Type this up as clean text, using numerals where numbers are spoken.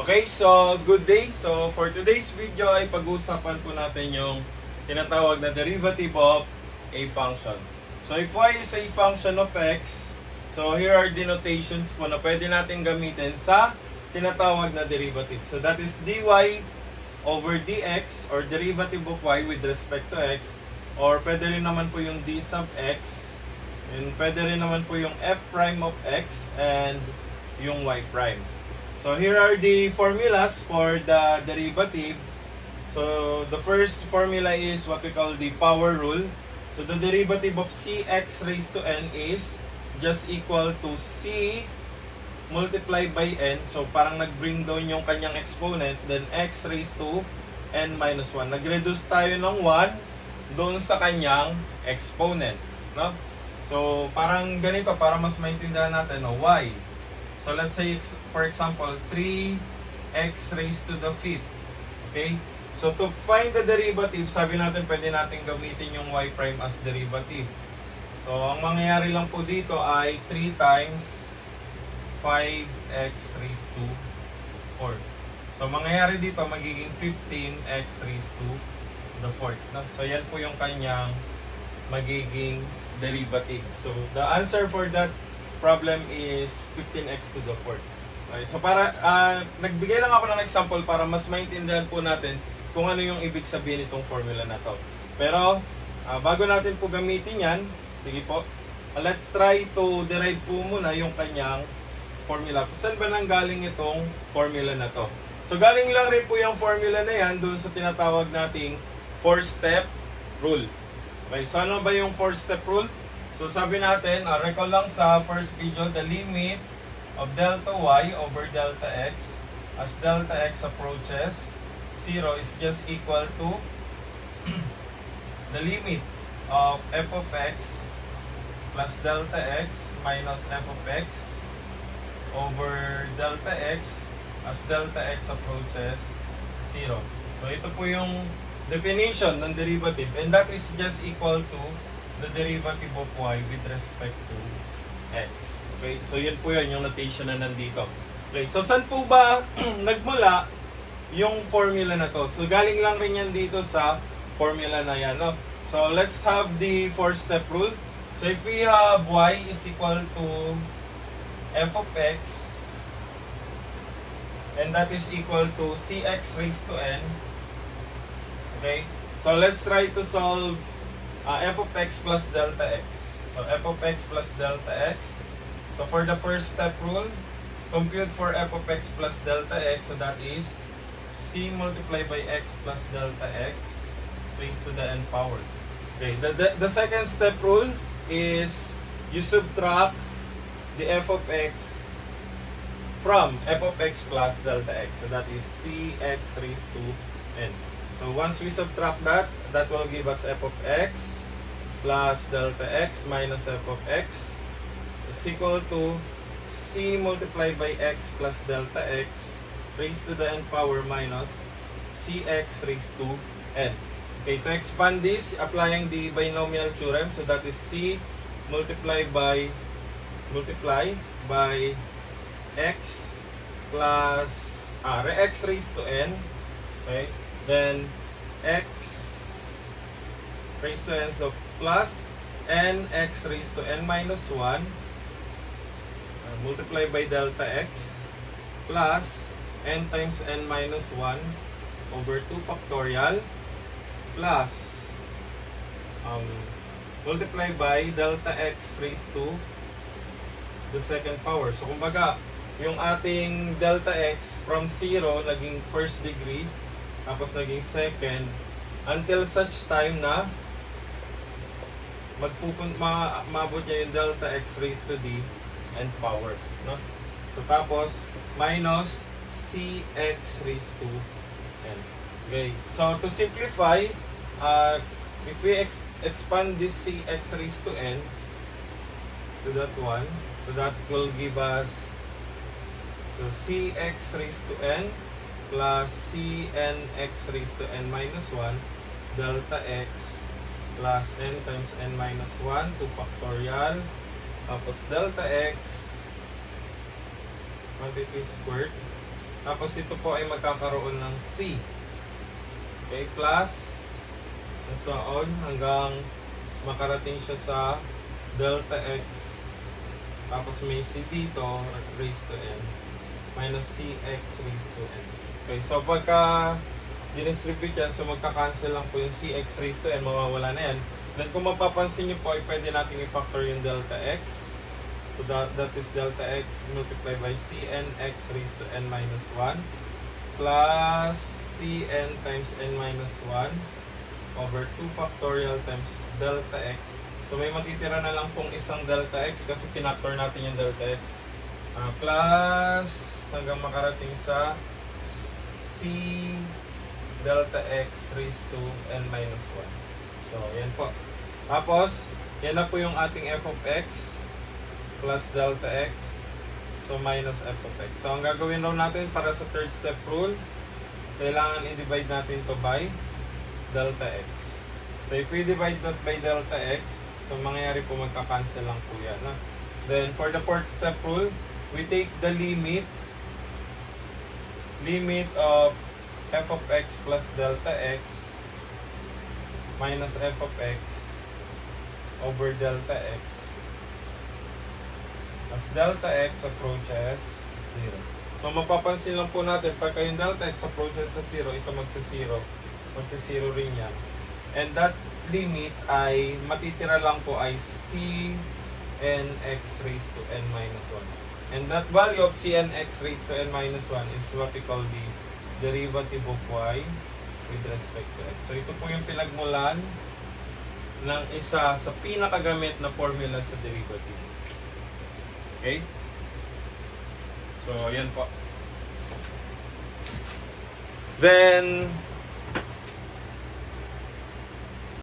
Okay, so good day. So for today's video ay pag-uusapan po natin yung tinatawag na derivative of a function. So if y is a function of x, so here are denotations po na pwede natin gamitin sa tinatawag na derivative. So that is dy over dx or derivative of y with respect to x, or pwede rin naman po yung d sub x, and pwede rin naman po yung f prime of x and yung y prime. So here are the formulas for the derivative. So the first formula is what we call the power rule. So the derivative of cx raised to n is just equal to c multiplied by n. So parang nag-bring down yung kanyang exponent, then x raised to n minus 1. Nag-reduce tayo ng 1 doon sa kanyang exponent, no? So parang ganito para mas maintindihan natin, no? Y. So let's say, for example, 3x raised to the 5th. Okay? So to find the derivative, sabi natin pwede natin gamitin yung y prime as derivative. So ang mangyayari lang po dito ay 3 times 5x raised to 4. So mangyayari dito magiging 15x raised to the 4th. No? So yan po yung kanyang magiging derivative. So the answer for that problem is 15x to the 4th. Okay, so para nagbigay lang ako ng example para mas maintindihan po natin kung ano yung ibig sabihin nitong formula na to. Pero bago natin po gamitin yan, sige po, let's try to derive po muna yung kanyang formula. Saan ba nang galing itong formula na to? So galing lang rin po yung formula na yan doon sa tinatawag nating 4-step rule. Okay, so ano ba yung 4-step rule? So sabi natin, recall lang sa first video, the limit of delta y over delta x as delta x approaches 0 is just equal to the limit of f of x plus delta x minus f of x over delta x as delta x approaches 0. So ito po yung definition ng derivative, and that is just equal to the derivative of y with respect to x. Okay, so yun po yan, yung notation na nandito. Okay, so saan po ba nagmula yung formula na to? So galing lang rin yan dito sa formula na yan, no? So let's have the 4-step rule. So if we have y is equal to f of x, and that is equal to cx raised to n. Okay, so let's try to solve f of x plus delta x. So f of x plus delta x. So for the first step rule, compute for f of x plus delta x. So that is c multiplied by x plus delta x raised to the n power. Okay, the second step rule is you subtract the f of x from f of x plus delta x. So that is cx raised to n. So once we subtract that, that will give us f of x plus delta x minus f of x is equal to c multiplied by x plus delta x raised to the n power minus cx raised to n. Okay, to expand this, applying the binomial theorem, so that is c multiplied by x plus x raised to n. Okay, then x raised to n, so plus n x raised to n minus 1 multiplied by delta x plus n times n minus 1 over 2 factorial plus multiplied by delta x raised to the second power. So kumbaga, yung ating delta x from 0 naging first degree, tapos naging second, until such time na maabot niya yung delta x raised to the n power, no? So tapos minus cx raised to n. Okay, so to simplify, if we expand this cx raised to n to that one, so that will give us, so cx raised to n plus cnx raised to n minus 1 delta x plus n times n minus 1 2 factorial tapos delta x quantity squared Tapos ito po ay magkakaroon ng C. Okay, plus and so on hanggang makarating siya sa delta x. Tapos may C dito raised to n minus cx raised to n. Okay, so pagka dinistribute yan, so magka-cancel lang po yung cx raised to n, mawawala na yan. Then kung mapapansin nyo po, ay pwede natin i-factor yung delta x. So that is delta x multiplied by cn x raised to n minus 1 plus cn times n minus 1 over 2 factorial times delta x. So may matitira na lang pong isang delta x kasi pinactor natin yung delta x. Plus hanggang makarating sa c delta x raised to n minus 1. So yan po. Tapos yan na po yung ating f of x plus delta x. So minus f of x. So ang gagawin daw natin para sa third step rule, kailangan i-divide natin to by delta x. So if we divide that by delta x, so mangyayari po magka-cancel lang po yan. Ha? Then for the fourth step rule, we take the limit of f of x plus delta x minus f of x over delta x as delta x approaches 0. So mapapansin lang po natin, pagka yung delta x approaches sa 0, ito magsa-0 rin yan. And that limit ay matitira lang po ay cn x raised to n minus 1. And that value of cn x raised to n minus 1 is what we call the derivative of y with respect to x. So ito po yung pinagmulan ng isa sa pinakagamit na formula sa derivative. Okay? So, yan po. Then,